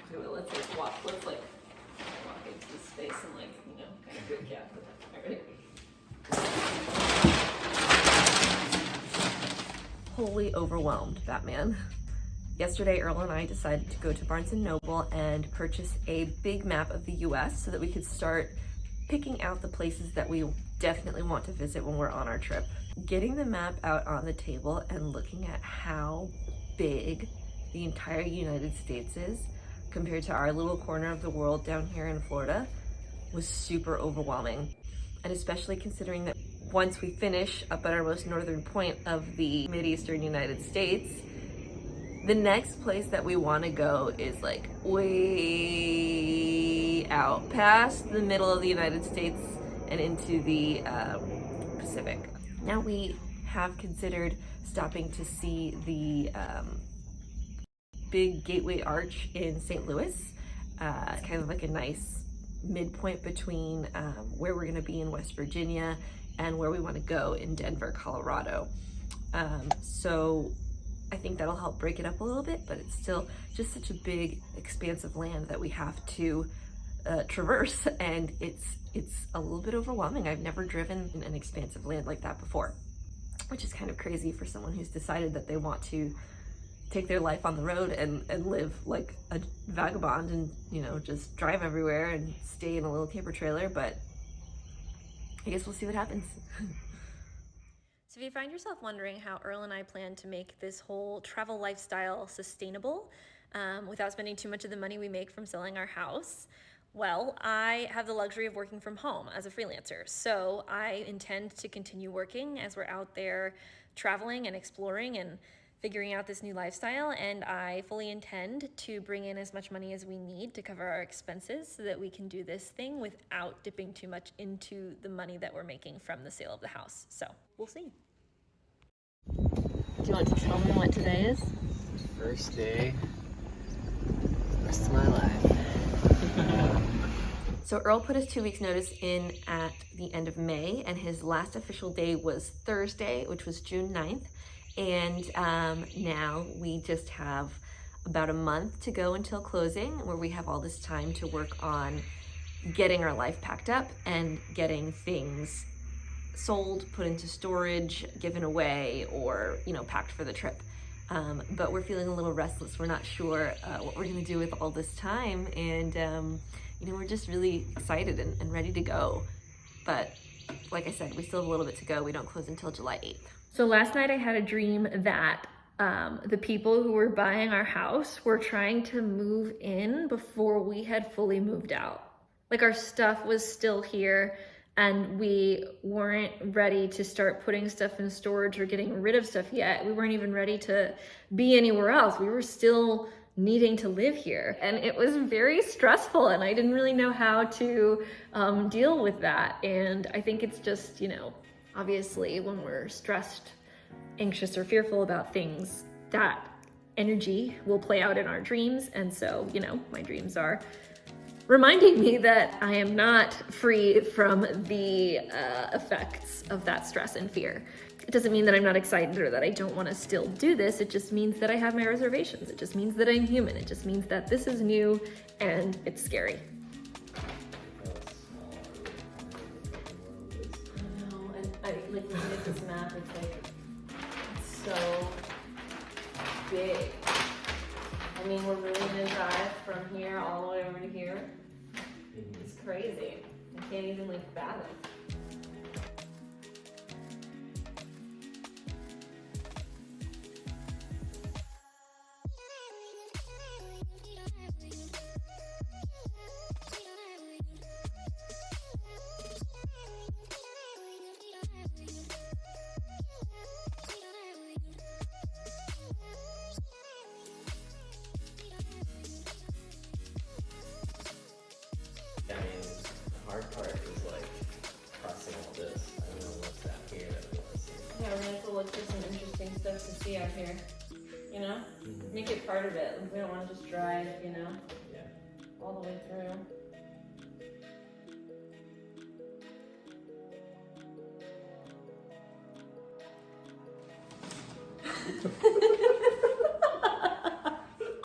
Okay, well, let's like walk into this space and like, you know, kind of break out. Alright. Wholly overwhelmed, Batman. Yesterday, Earl and I decided to go to Barnes & Noble and purchase a big map of the US so that we could start picking out the places that we definitely want to visit when we're on our trip. Getting the map out on the table and looking at how big the entire United States is compared to our little corner of the world down here in Florida was super overwhelming. And especially considering that once we finish up at our most northern point of the Mideastern United States, the next place that we want to go is like way out past the middle of the United States and into the Pacific. Now we have considered stopping to see the big Gateway Arch in St. Louis. It's kind of like a nice midpoint between where we're going to be in West Virginia and where we want to go in Denver, Colorado. So I think that'll help break it up a little bit, but it's still just such a big expanse of land that we have to traverse, and it's a little bit overwhelming. I've never driven in an expanse of land like that before, which is kind of crazy for someone who's decided that they want to take their life on the road and live like a vagabond and, you know, just drive everywhere and stay in a little camper trailer, but I guess we'll see what happens. So if you find yourself wondering how Earl and I plan to make this whole travel lifestyle sustainable without spending too much of the money we make from selling our house, well, I have the luxury of working from home as a freelancer. So I intend to continue working as we're out there traveling and exploring and figuring out this new lifestyle, and I fully intend to bring in as much money as we need to cover our expenses so that we can do this thing without dipping too much into the money that we're making from the sale of the house. So we'll see. Do you want to tell me what today is? First day, rest of my life. So Earl put his 2 weeks notice in at the end of May, and his last official day was Thursday, which was June 9th. And now we just have about a month to go until closing, where we have all this time to work on getting our life packed up and getting things sold, put into storage, given away, or, you know, packed for the trip. But we're feeling a little restless. We're not sure what we're gonna do with all this time. And, you know, we're just really excited and ready to go. But like I said, we still have a little bit to go. We don't close until July 8th. So last night I had a dream that the people who were buying our house were trying to move in before we had fully moved out. Like our stuff was still here and we weren't ready to start putting stuff in storage or getting rid of stuff yet. We weren't even ready to be anywhere else. We were still needing to live here. And it was very stressful and I didn't really know how to deal with that. And I think it's just, you know, obviously when we're stressed, anxious, or fearful about things, that energy will play out in our dreams. And so, you know, my dreams are reminding me that I am not free from the effects of that stress and fear. It doesn't mean that I'm not excited or that I don't want to still do this. It just means that I have my reservations. It just means that I'm human. It just means that this is new and it's scary. Like looking at this map, it's like so big. I mean, we're really gonna drive from here all the way over to here. It's crazy. I can't even like fathom. I mean, the hard part is like crossing all this. I don't know what's out here that we want to see. Yeah, we're gonna have to look for some interesting stuff to see out here. You know? Make it part of it. We don't want to just drive, you know? Yeah. All the way through.